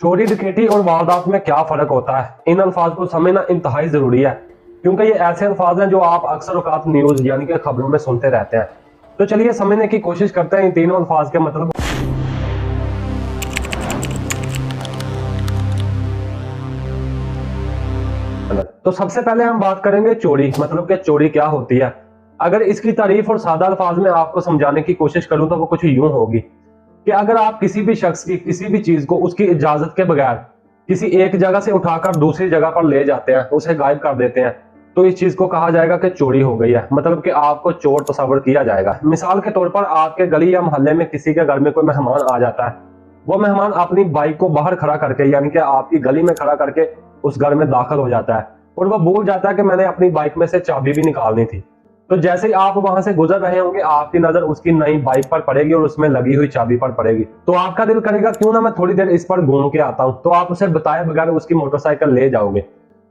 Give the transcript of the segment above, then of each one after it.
चोरी डकैती और वारदात में क्या फर्क होता है, इन अल्फाज को समझना इंतहाई जरूरी है, क्योंकि ये ऐसे अल्फाज हैं जो आप अक्सर औकात न्यूज यानी कि खबरों में सुनते रहते हैं। तो चलिए समझने की कोशिश करते हैं इन तीनों अल्फाज के मतलब। तो सबसे पहले हम बात करेंगे चोरी, मतलब कि चोरी क्या होती है। अगर इसकी तारीफ और सादा अल्फाज में आपको समझाने की कोशिश करूं तो वो कुछ यूं होगी कि अगर आप किसी भी शख्स की किसी भी चीज को उसकी इजाजत के बगैर किसी एक जगह से उठाकर दूसरी जगह पर ले जाते हैं, उसे गायब कर देते हैं, तो इस चीज को कहा जाएगा कि चोरी हो गई है, मतलब कि आपको चोर तस्वर किया जाएगा। मिसाल के तौर पर आपके गली या मोहल्ले में किसी के घर में कोई मेहमान आ जाता है, वो मेहमान अपनी बाइक को बाहर खड़ा करके यानी कि आपकी गली में खड़ा करके उस घर में दाखिल हो जाता है और वो भूल जाता है कि मैंने अपनी बाइक में से चाबी भी निकालनी थी। तो जैसे ही आप वहां से गुजर रहे होंगे, आपकी नजर उसकी नई बाइक पर पड़ेगी और उसमें लगी हुई चाबी पर पड़ेगी, तो आपका दिल करेगा क्यों ना मैं थोड़ी देर इस पर घूम के आता हूं। तो आप उसे बताए बगैर उसकी मोटरसाइकिल ले जाओगे।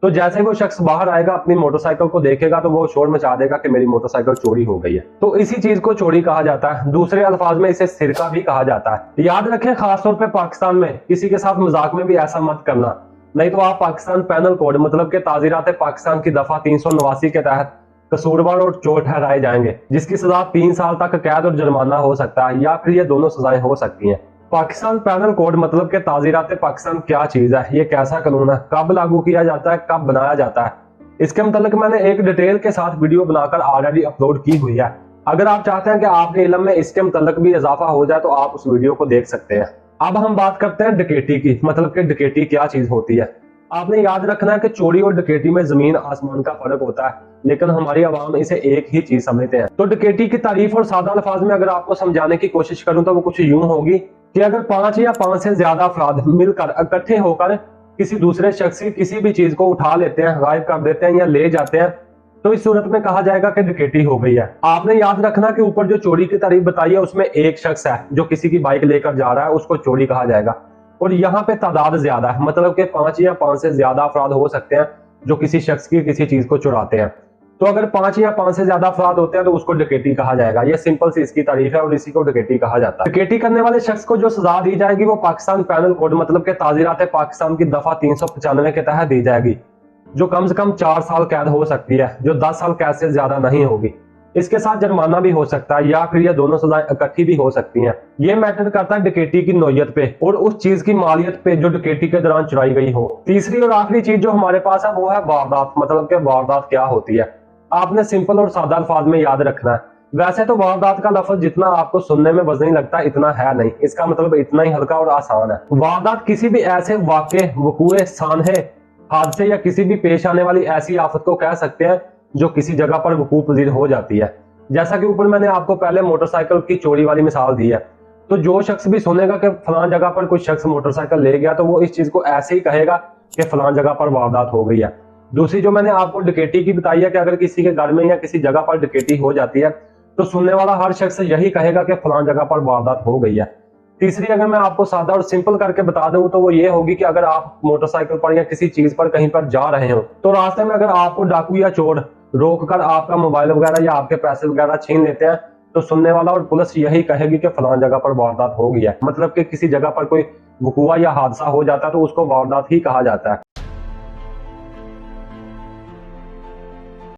तो जैसे वो शख्स बाहर आएगा, अपनी मोटरसाइकिल को देखेगा तो वो शोर मचा देगा कि मेरी मोटरसाइकिल चोरी हो गई है। तो इसी चीज को चोरी कहा जाता है। दूसरे अल्फाज में इसे सिरका भी कहा जाता है। याद रखें, खासतौर पर पाकिस्तान में किसी के साथ मजाक में भी ऐसा मत करना, नहीं तो आप पाकिस्तान पैनल कोड मतलब के ताजीरात पाकिस्तान की दफा 389 के तहत कसूरवार और चोर ठहराए जाएंगे, जिसकी सजा 3 साल तक कैद और जुर्माना हो सकता है, या फिर ये दोनों सजाएं हो सकती हैं। पाकिस्तान पैनल कोड मतलब के ताजीरात पाकिस्तान क्या चीज है, ये कैसा कानून है, कब लागू किया जाता है, कब बनाया जाता है, इसके मतलब मैंने एक डिटेल के साथ वीडियो बनाकर ऑलरेडी अपलोड की हुई है। अगर आप चाहते हैं कि आपके इल्म में इसके मतलब भी इजाफा हो जाए तो आप उस वीडियो को देख सकते हैं। अब हम बात करते हैं डकैती की, मतलब कि डकैती क्या चीज होती है। आपने याद रखना है कि चोरी और डकैती में जमीन आसमान का फर्क होता है, लेकिन हमारी आवाम इसे एक ही चीज समझते हैं। तो डकैती की तारीफ और सादा अल्फाज में अगर आपको समझाने की कोशिश करूं तो वो कुछ यूं होगी कि अगर 5 या 5 से ज्यादा अफराद मिलकर इकट्ठे होकर किसी दूसरे शख्स की किसी भी चीज को उठा लेते हैं, गायब कर देते हैं या ले जाते हैं, तो इस सूरत में कहा जाएगा कि डकैती हो गई है। आपने याद रखना कि ऊपर जो चोरी की तारीफ बताई है उसमें एक शख्स है जो किसी की बाइक लेकर जा रहा है, उसको चोरी कहा जाएगा। और यहाँ पे तादाद ज्यादा है, मतलब कि 5 या 5 से ज्यादा अफराद हो सकते हैं जो किसी शख्स की किसी चीज को चुराते हैं। तो अगर 5 या 5 से ज्यादा अफराद होते हैं तो उसको डकैती कहा जाएगा। ये सिंपल सी इसकी तारीफ है और इसी को डकैती कहा जाता है। डकैती करने वाले शख्स को जो सजा दी जाएगी वो पाकिस्तान पैनल कोड मतलब के ताजीरात पाकिस्तान की दफा 395 के तहत दी जाएगी, जो कम से कम 4 साल कैद हो सकती है, जो 10 साल कैद से ज्यादा नहीं होगी। इसके साथ जुर्माना भी हो सकता है या फिर ये दोनों सजाएं इकट्ठी भी हो सकती हैं। ये मैटर करता है डकैती की नौयत पे और उस चीज की मालियत पे जो डकैती के दौरान चुराई गई हो। तीसरी और आखिरी चीज जो हमारे पास है वो है वारदात, मतलब कि वारदात क्या होती है। आपने सिंपल और सादा अल्फाज में याद रखना है। वैसे तो वारदात का लफ्ज जितना आपको सुनने में वजनी लगता है इतना है नहीं, इसका मतलब इतना ही हल्का और आसान है। वारदात किसी भी ऐसे वाक़े, वकूए, सानहे, हादसे या किसी भी पेश आने वाली ऐसी आफत को कह सकते हैं जो किसी जगह पर वकूअ पजीर हो जाती है। जैसा कि ऊपर मैंने आपको पहले मोटरसाइकिल की चोरी वाली मिसाल दी है, तो जो शख्स भी सुनेगा कि फलां जगह पर कोई शख्स मोटरसाइकिल ले गया तो वो इस चीज को ऐसे ही कहेगा कि फलां जगह पर वारदात हो गई है। दूसरी जो मैंने आपको डकैती की बताई है कि अगर किसी के घर में या किसी जगह पर डकैती हो जाती है तो सुनने वाला हर शख्स यही कहेगा कि फलां जगह पर वारदात हो गई है। तीसरी अगर मैं आपको सादा और सिंपल करके बता दूं तो वो ये होगी कि अगर आप मोटरसाइकिल पर या किसी चीज पर कहीं पर जा रहे हो तो रास्ते में अगर आपको डाकू या चोर रोक कर आपका मोबाइल वगैरह या आपके पैसे वगैरह छीन लेते हैं तो सुनने वाला और पुलिस यही कहेगी कि फलां जगह पर वारदात हो गई है, मतलब कि किसी जगह पर कोई वकूआ या हादसा हो जाता है तो उसको वारदात ही कहा जाता है।